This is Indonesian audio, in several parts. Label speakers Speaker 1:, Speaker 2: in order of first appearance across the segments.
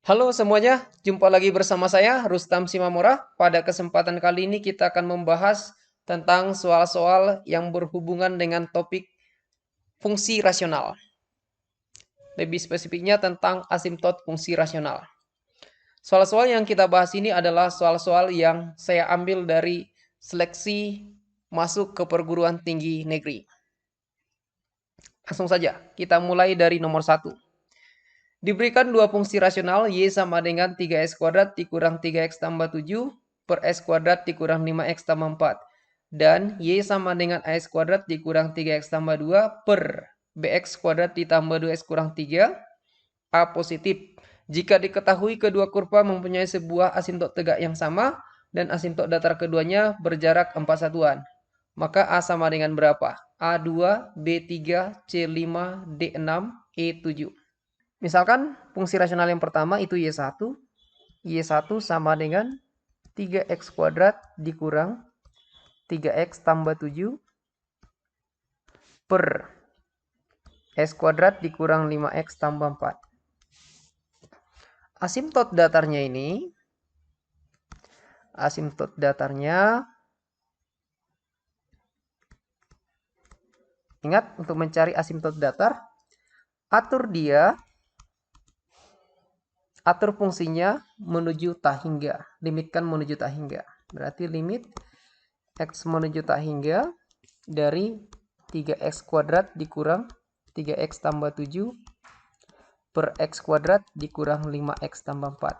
Speaker 1: Halo semuanya, jumpa lagi bersama saya Rustam Simamora. Pada kesempatan kali ini kita akan membahas tentang soal-soal yang berhubungan dengan topik fungsi rasional. Lebih spesifiknya tentang asimtot fungsi rasional. Soal-soal yang kita bahas ini adalah soal-soal yang saya ambil dari seleksi masuk ke perguruan tinggi negeri. Langsung saja, kita mulai dari nomor 1. Diberikan dua fungsi rasional y sama dengan 3x kuadrat dikurang 3x tambah 7 per x kuadrat dikurang 5x tambah 4. Dan y sama dengan ax kuadrat dikurang 3x tambah 2 per bx kuadrat ditambah 2x kurang 3. A positif. Jika diketahui kedua kurva mempunyai sebuah asimtot tegak yang sama dan asimtot datar keduanya berjarak 4 satuan. Maka A sama dengan berapa? A2, B3, C5, D6, E7. Misalkan fungsi rasional yang pertama itu Y1. Y1 sama dengan 3x kuadrat dikurang 3x tambah 7 per x kuadrat dikurang 5x tambah 4. Asimtot datarnya ini, ingat untuk mencari asimtot datar, atur fungsinya menuju tak hingga, limitkan menuju tak hingga. Berarti limit x menuju tak hingga dari 3x kuadrat dikurang 3x tambah 7 per x kuadrat dikurang 5x tambah 4.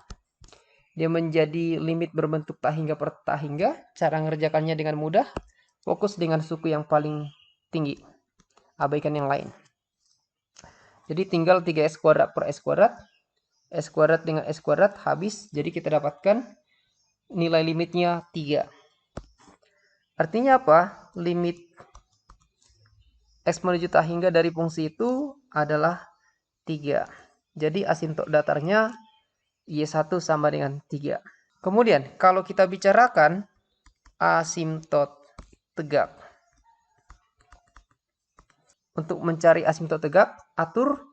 Speaker 1: Dia menjadi limit berbentuk tak hingga per tak hingga. Cara mengerjakannya dengan mudah. Fokus dengan suku yang paling tinggi. Abaikan yang lain. Jadi tinggal 3x kuadrat per x kuadrat. X kuadrat dengan x kuadrat habis. Jadi kita dapatkan nilai limitnya 3. Artinya apa? Limit x menuju tak hingga dari fungsi itu adalah 3. Jadi asimtot datarnya Y1 sama dengan 3. Kemudian kalau kita bicarakan asimtot tegak. Untuk mencari asimtot tegak, atur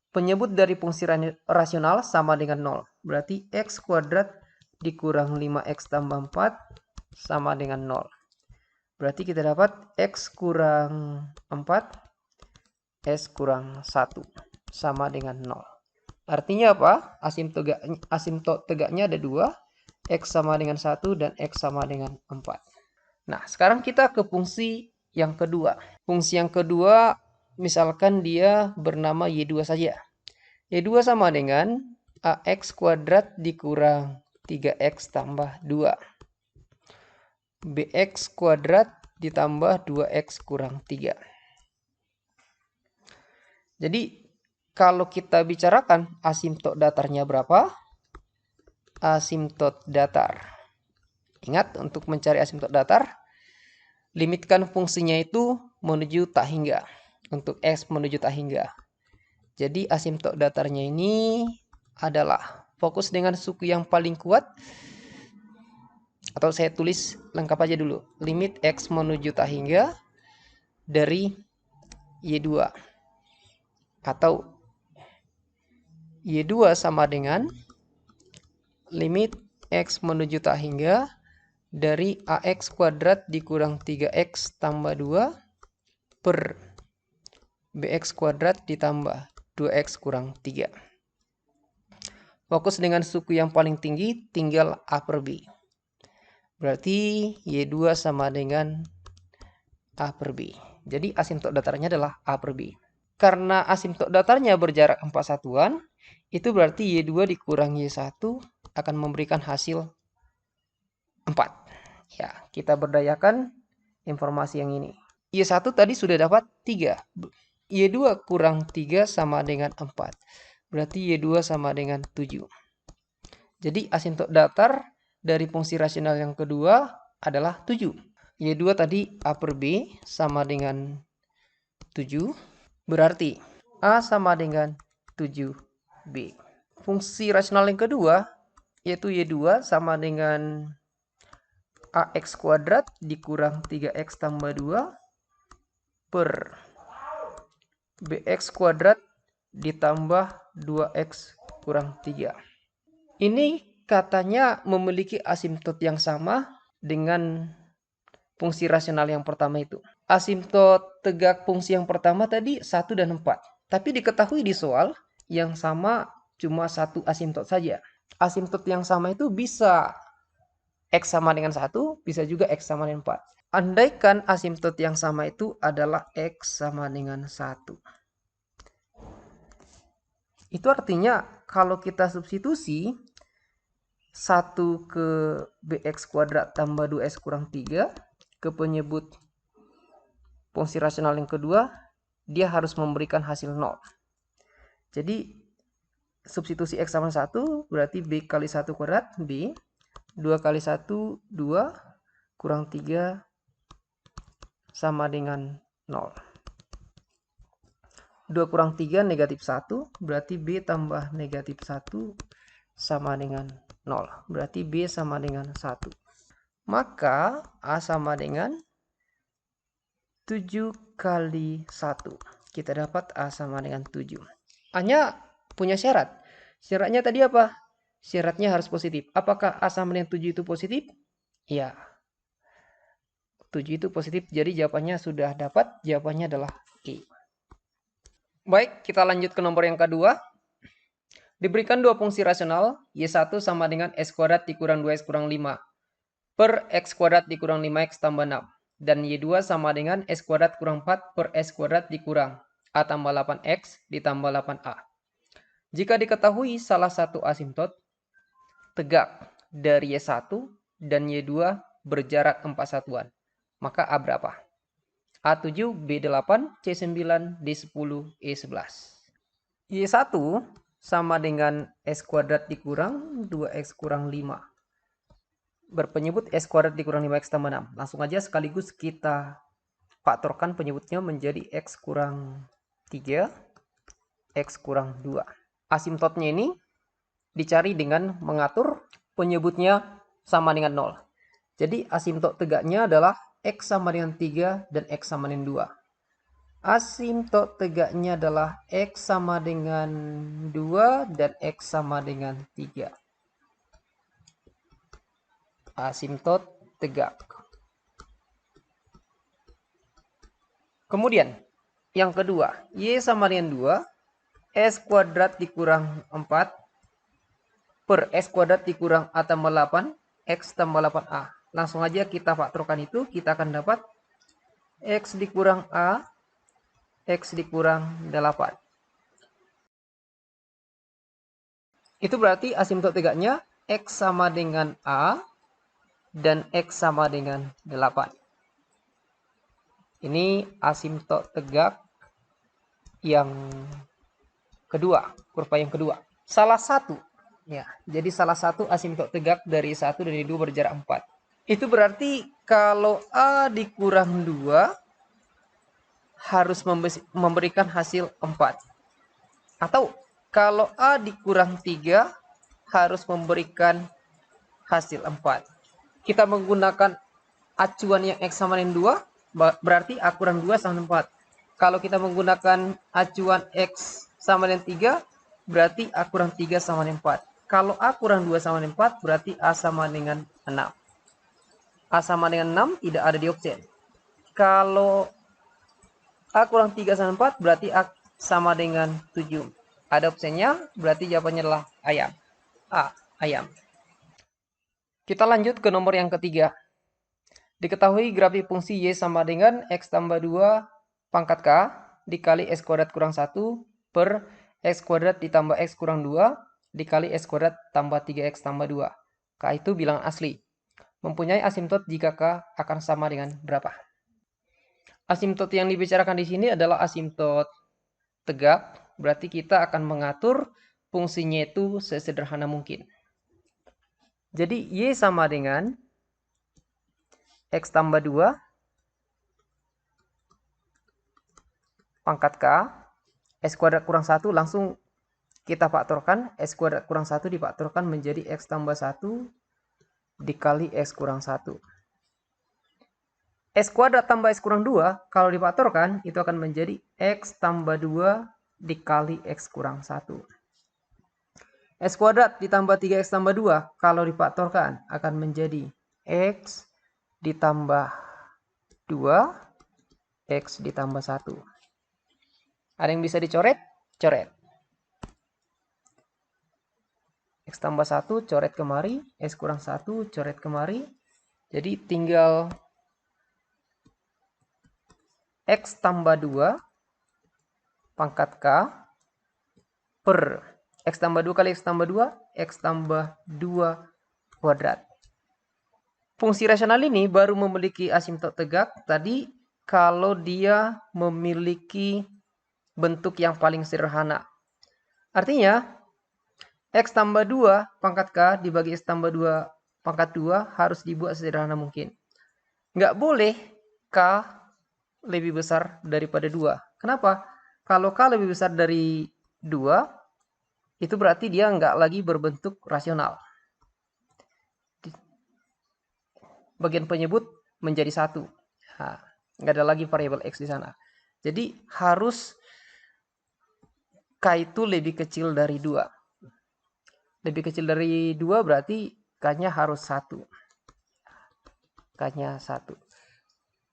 Speaker 1: penyebut dari fungsi rasional sama dengan 0. Berarti x kuadrat dikurang 5x tambah 4 sama dengan 0. Berarti kita dapat x kurang 4, x kurang 1 sama dengan 0. Artinya apa? Asimtot tegaknya ada 2, x sama dengan 1 dan x sama dengan 4. Nah, sekarang kita ke fungsi yang kedua. Fungsi yang kedua, misalkan dia bernama Y2 saja. Y2 sama dengan AX kuadrat dikurang 3X tambah 2. BX kuadrat ditambah 2X kurang 3. Jadi, kalau kita bicarakan asimtot datarnya berapa? Asimtot datar. Ingat, untuk mencari asimtot datar, limitkan fungsinya itu menuju tak hingga. Untuk X menuju tak hingga. Jadi asimtot datarnya ini adalah fokus dengan suku yang paling kuat. Atau saya tulis lengkap aja dulu. Limit X menuju tak hingga dari Y2. Atau Y2 sama dengan limit X menuju tak hingga dari AX kuadrat dikurang 3X tambah 2 per BX kuadrat ditambah 2X kurang 3. Fokus dengan suku yang paling tinggi tinggal A per B. Berarti Y2 sama dengan A per B. Jadi asimtot datarnya adalah A per B. Karena asimtot datarnya berjarak 4 satuan, itu berarti Y2 dikurang Y1 akan memberikan hasil 4. Ya, kita berdayakan informasi yang ini. Y1 tadi sudah dapat 3. Y2 kurang 3 sama dengan 4. Berarti Y2 sama dengan 7. Jadi asimtot datar dari fungsi rasional yang kedua adalah 7. Y2 tadi A per B sama dengan 7. Berarti A sama dengan 7B. Fungsi rasional yang kedua yaitu Y2 sama dengan AX kuadrat dikurang 3X tambah 2 per BX kuadrat ditambah 2X kurang 3. Ini katanya memiliki asimtot yang sama dengan fungsi rasional yang pertama itu. Asimtot tegak fungsi yang pertama tadi 1 dan 4. Tapi diketahui di soal yang sama cuma satu asimtot saja. Asimtot yang sama itu bisa X sama dengan 1, bisa juga X sama dengan 4. Andaikan asimtot yang sama itu adalah X sama dengan 1. Itu artinya kalau kita substitusi 1 ke bx kuadrat tambah 2x kurang 3 ke penyebut fungsi rasional yang kedua, dia harus memberikan hasil 0. Jadi substitusi x sama 1 berarti b kali 1 kuadrat b, 2 kali 1 2 kurang 3 sama dengan 0. 2 kurang 3 negatif 1, berarti b tambah negatif 1 sama dengan 0. Berarti b sama dengan 1. Maka a sama dengan 7 kali 1. Kita dapat a sama dengan 7. A-nya punya syarat. Syaratnya tadi apa? Syaratnya harus positif. Apakah a sama dengan 7 itu positif? Ya. 7 itu positif. Jadi jawabannya sudah dapat. Jawabannya adalah E. Baik, kita lanjut ke nomor yang kedua. Diberikan dua fungsi rasional, Y1 sama dengan X kuadrat dikurang 2X kurang 5 per X kuadrat dikurang 5X tambah 6. Dan Y2 sama dengan X kuadrat kurang 4 per X kuadrat dikurang A tambah 8X ditambah 8A. Jika diketahui salah satu asimtot tegak dari Y1 dan Y2 berjarak 4 satuan, maka A berapa? A7, B8, C9, D10, E11. Y1 sama dengan X kuadrat dikurang 2X kurang 5. Berpenyebut X kuadrat dikurang 5X tambah 6. Langsung aja sekaligus kita faktorkan penyebutnya menjadi X kurang 3, X kurang 2. Asimtotnya ini dicari dengan mengatur penyebutnya sama dengan 0. Jadi asimtot tegaknya adalah X sama dengan 3 dan X sama dengan 2. Asimtot tegaknya adalah X sama dengan 2 dan X sama dengan 3. Asimtot tegak. Kemudian, yang kedua, Y sama dengan 2, S kuadrat dikurang 4 per X kuadrat dikurang A tambah 8, X tambah 8A. Langsung aja kita faktorkan itu, kita akan dapat X dikurang A, X dikurang 8. Itu berarti asimtot tegaknya X sama dengan A dan X sama dengan 8. Ini asimtot tegak yang kedua, kurva yang kedua. Salah satu. Ya, jadi salah satu asimtot tegak dari 1 dan 2 berjarak 4. Itu berarti kalau A dikurang 2 harus memberikan hasil 4. Atau kalau A dikurang 3 harus memberikan hasil 4. Kita menggunakan acuan yang X sama dengan 2, berarti A kurang 2 sama dengan 4. Kalau kita menggunakan acuan X sama dengan 3, berarti A kurang 3 sama dengan 4. Kalau A kurang 2 sama dengan 4, berarti A sama dengan 6. A sama dengan 6 tidak ada di opsi. Kalau A kurang 3 sama 4, berarti A sama dengan 7. Ada opsinya, berarti jawabannya adalah ayam. A, ayam. Kita lanjut ke nomor yang ketiga. Diketahui grafik fungsi Y sama dengan X tambah 2 pangkat K dikali X kuadrat kurang 1 per X kuadrat ditambah X kurang 2 dikali X kuadrat tambah 3X tambah 2. K itu bilangan asli. Mempunyai asimtot jika K akan sama dengan berapa? Asimtot yang dibicarakan di sini adalah asimtot tegak. Berarti kita akan mengatur fungsinya itu sesederhana mungkin. Jadi Y sama dengan X tambah 2 pangkat K, X kuadrat kurang 1 langsung kita faktorkan. X kuadrat kurang 1 difaktorkan menjadi X tambah 1 dikali X kurang 1. X kuadrat tambah X kurang 2 kalau difaktorkan itu akan menjadi X tambah 2 dikali X kurang 1. X kuadrat ditambah 3X tambah 2, kalau difaktorkan akan menjadi X ditambah 2, X ditambah 1. Ada yang bisa dicoret? Coret. X tambah 1, coret kemari. X kurang 1, coret kemari. Jadi tinggal X tambah 2 pangkat K per X tambah 2 kali X tambah 2, X tambah 2 kuadrat. Fungsi rasional ini baru memiliki asimtot tegak tadi kalau dia memiliki bentuk yang paling sederhana. Artinya, X tambah 2 pangkat K dibagi X tambah 2 pangkat 2 harus dibuat sederhana mungkin. Nggak boleh K lebih besar daripada 2. Kenapa? Kalau K lebih besar dari 2, itu berarti dia nggak lagi berbentuk rasional. Bagian penyebut menjadi 1. Nah, nggak ada lagi variabel X di sana. Jadi harus K itu lebih kecil dari 2. Lebih kecil dari 2 berarti K-nya harus 1. K-nya 1.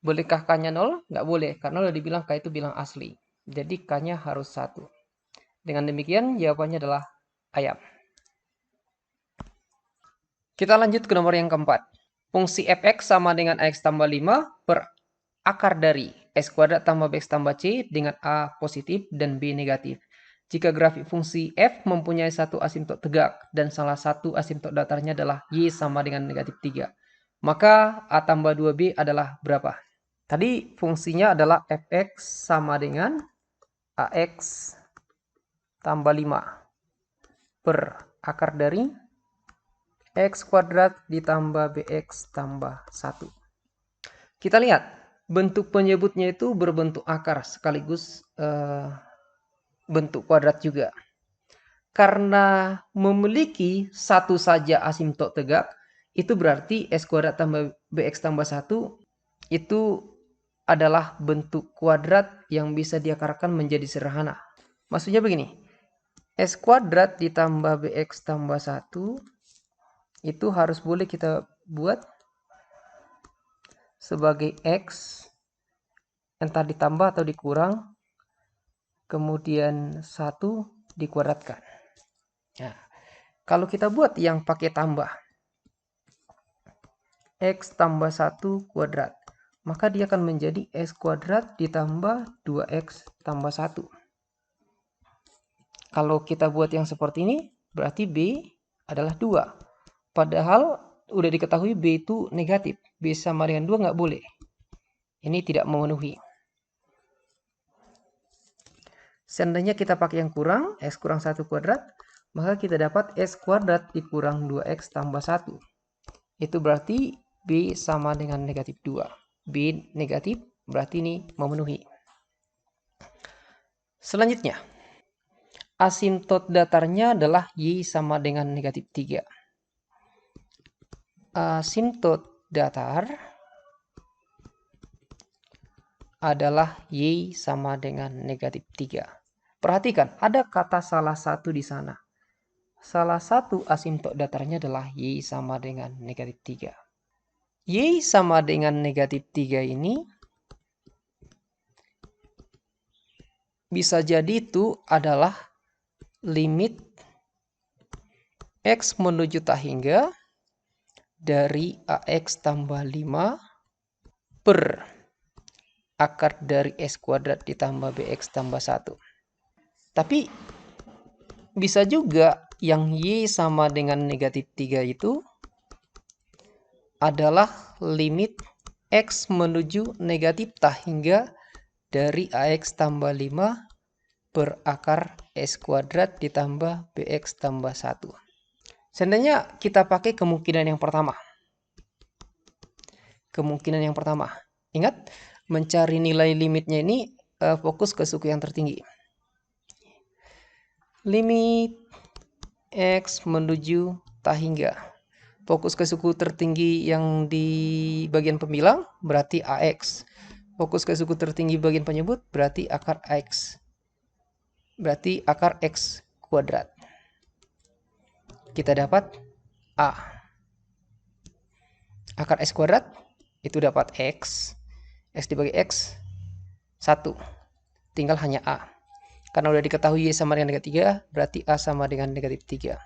Speaker 1: Bolehkah K-nya 0? Nggak boleh, karena udah dibilang K itu bilang asli. Jadi K-nya harus 1. Dengan demikian jawabannya adalah ayam. Kita lanjut ke nomor yang keempat. Fungsi fx sama dengan ax tambah 5 per akar dari x kuadrat tambah bx tambah c dengan a positif dan b negatif. Jika grafik fungsi f mempunyai satu asimtot tegak dan salah satu asimtot datarnya adalah y sama dengan negatif 3, maka a tambah 2b adalah berapa? Tadi fungsinya adalah fx sama dengan ax tambah 5 per akar dari x kuadrat ditambah bx tambah 1. Kita lihat, bentuk penyebutnya itu berbentuk akar sekaligus bentuk kuadrat juga. Karena memiliki satu saja asimtot tegak, itu berarti x kuadrat tambah bx tambah 1 itu adalah bentuk kuadrat yang bisa diakarkan menjadi sederhana. Maksudnya begini, x kuadrat ditambah bx tambah 1 itu harus boleh kita buat sebagai X entah ditambah atau dikurang, kemudian 1 dikuadratkan. Nah, kalau kita buat yang pakai tambah, X tambah 1 kuadrat, maka dia akan menjadi X kuadrat ditambah 2X tambah 1. Kalau kita buat yang seperti ini, berarti B adalah 2. Padahal udah diketahui B itu negatif. B sama dengan 2 nggak boleh. Ini tidak memenuhi. Seandainya kita pakai yang kurang, X kurang 1 kuadrat, maka kita dapat X kuadrat dikurang 2X tambah 1. Itu berarti B sama dengan negatif 2. B negatif berarti ini memenuhi. Selanjutnya, asimtot datarnya adalah Y sama dengan negatif 3. Asimtot datar adalah Y sama dengan negatif 3. Perhatikan, ada kata salah satu di sana. Salah satu asimtot datarnya adalah Y sama dengan negatif 3. Y sama dengan negatif 3 ini bisa jadi itu adalah limit X menuju tak hingga dari AX tambah 5 per akar dari X kuadrat ditambah BX tambah 1. Tapi bisa juga yang Y sama dengan negatif 3 itu adalah limit X menuju negatif tak hingga dari AX tambah 5 per akar X kuadrat ditambah BX tambah 1. Seandainya kita pakai kemungkinan yang pertama. Kemungkinan yang pertama. Ingat, mencari nilai limitnya ini fokus ke suku yang tertinggi. Limit X menuju tak hingga. Fokus ke suku tertinggi yang di bagian pembilang berarti AX. Fokus ke suku tertinggi bagian penyebut berarti akar X. Berarti akar X kuadrat. kita dapat A. Akar X kuadrat itu dapat X. X dibagi X 1. Tinggal hanya A. Karena udah diketahui Y sama dengan negatif 3, berarti A sama dengan negatif 3.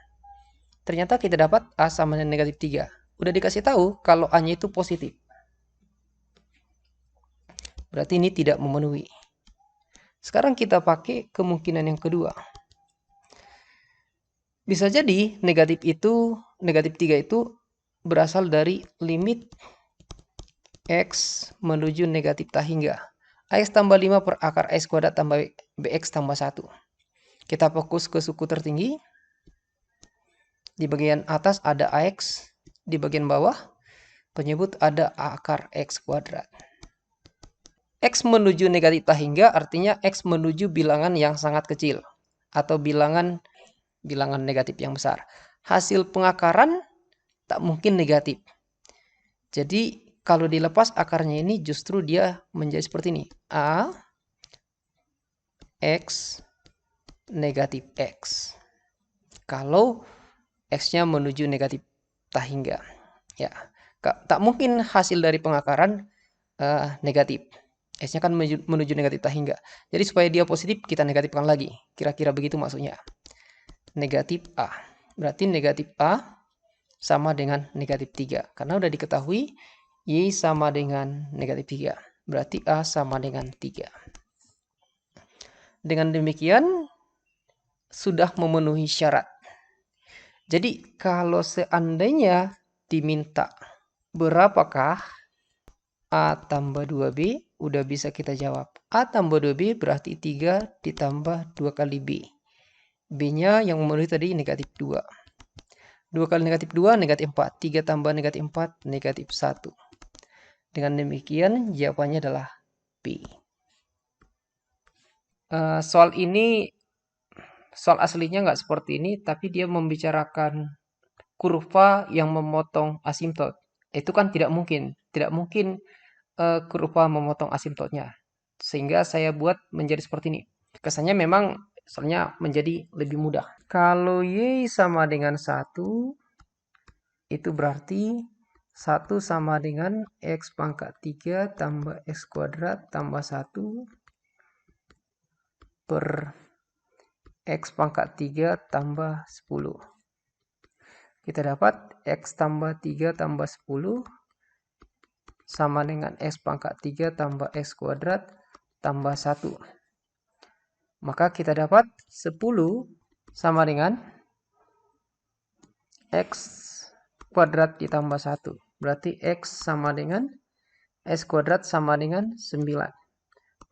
Speaker 1: Ternyata kita dapat A sama dengan negatif 3. Udah dikasih tahu kalau A-nya itu positif. Berarti ini tidak memenuhi. Sekarang kita pakai kemungkinan yang kedua. Bisa jadi negatif 3 itu berasal dari limit X menuju negatif tak hingga. AX tambah 5 per akar X kuadrat tambah BX tambah 1. Kita fokus ke suku tertinggi. Di bagian atas ada AX. Di bagian bawah penyebut ada akar X kuadrat. X menuju negatif tak hingga artinya X menuju bilangan yang sangat kecil. Atau bilangan negatif yang besar. Hasil pengakaran tak mungkin negatif. Jadi kalau dilepas akarnya ini justru dia menjadi seperti ini. A X negatif X. Kalau X-nya menuju negatif tak hingga. Ya, tak mungkin hasil dari pengakaran negatif. X-nya kan menuju negatif tak hingga. Jadi supaya dia positif kita negatifkan lagi. Kira-kira begitu maksudnya. Negatif A. Berarti negatif A sama dengan negatif 3. Karena udah diketahui Y sama dengan negatif 3. Berarti A sama dengan 3. Dengan demikian sudah memenuhi syarat. Jadi kalau seandainya diminta berapakah A tambah 2B, udah bisa kita jawab. A tambah 2B berarti 3 ditambah 2 kali B. B-nya yang memenuhi tadi negatif 2. 2 kali negatif 2, negatif 4. 3 tambah negatif 4, negatif 1. Dengan demikian jawabannya adalah B. Soal aslinya nggak seperti ini, tapi dia membicarakan kurva yang memotong asimtot. Itu kan tidak mungkin kurva memotong asimtotnya. Sehingga saya buat menjadi seperti ini. Kesannya memang soalnya menjadi lebih mudah. Kalau Y sama dengan 1, itu berarti 1 sama dengan X pangkat 3 tambah X kuadrat tambah 1 per X pangkat 3 tambah 10. Kita dapat X tambah 3 tambah 10 sama dengan X pangkat 3 tambah X kuadrat tambah 1. Maka kita dapat 10 sama dengan X kuadrat ditambah 1. Berarti X sama dengan X kuadrat sama dengan 9.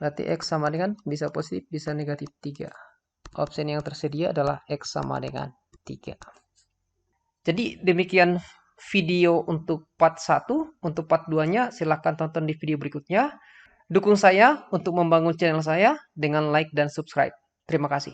Speaker 1: Berarti X sama dengan bisa positif, bisa negatif 3. Opsi yang tersedia adalah X sama dengan 3. Jadi demikian video untuk part 1. Untuk part 2-nya silahkan tonton di video berikutnya. Dukung saya untuk membangun channel saya dengan like dan subscribe. Terima kasih.